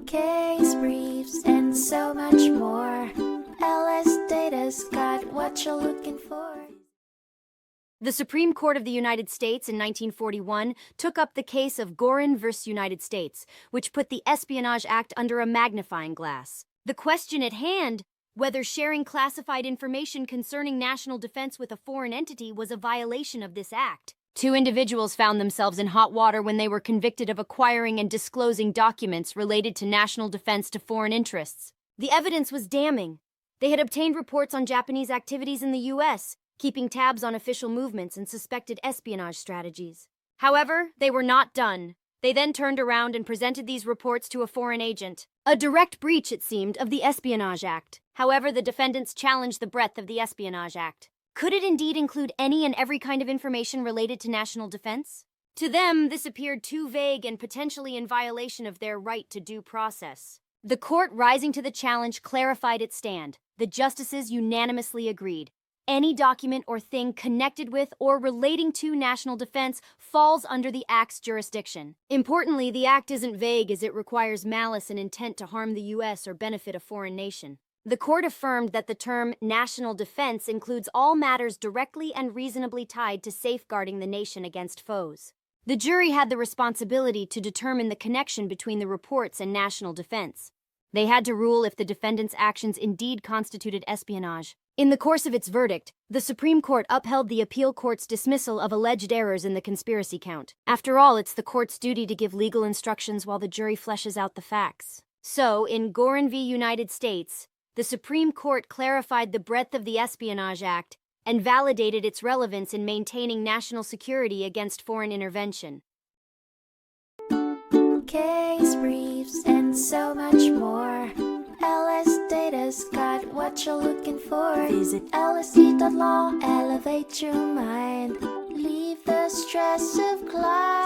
case briefs, and so much more. LSData's got what you're looking for. The Supreme Court of the United States in 1941 took up the case of Gorin versus United States, which put the Espionage Act under a magnifying glass. The question at hand, whether sharing classified information concerning national defense with a foreign entity was a violation of this act. Two individuals found themselves in hot water when they were convicted of acquiring and disclosing documents related to national defense to foreign interests. The evidence was damning. They had obtained reports on Japanese activities in the U.S., keeping tabs on official movements and suspected espionage strategies. However, they were not done. They then turned around and presented these reports to a foreign agent. A direct breach, it seemed, of the Espionage Act. However, the defendants challenged the breadth of the Espionage Act. Could it indeed include any and every kind of information related to national defense? To them, this appeared too vague and potentially in violation of their right to due process. The court, rising to the challenge, clarified its stand. The justices unanimously agreed. Any document or thing connected with or relating to national defense falls under the Act's jurisdiction. Importantly, the Act isn't vague as it requires malice and intent to harm the U.S. or benefit a foreign nation. The court affirmed that the term national defense includes all matters directly and reasonably tied to safeguarding the nation against foes. The jury had the responsibility to determine the connection between the reports and national defense. They had to rule if the defendants' actions indeed constituted espionage. In the course of its verdict, the Supreme Court upheld the appeal court's dismissal of alleged errors in the conspiracy count. After all, it's the court's duty to give legal instructions while the jury fleshes out the facts. So, in Gorin v. United States, the Supreme Court clarified the breadth of the Espionage Act and validated its relevance in maintaining national security against foreign intervention. Case briefs, and so much more. LSData's got what you're looking for. Visit lsd.law, elevate your mind. Leave the stress of class.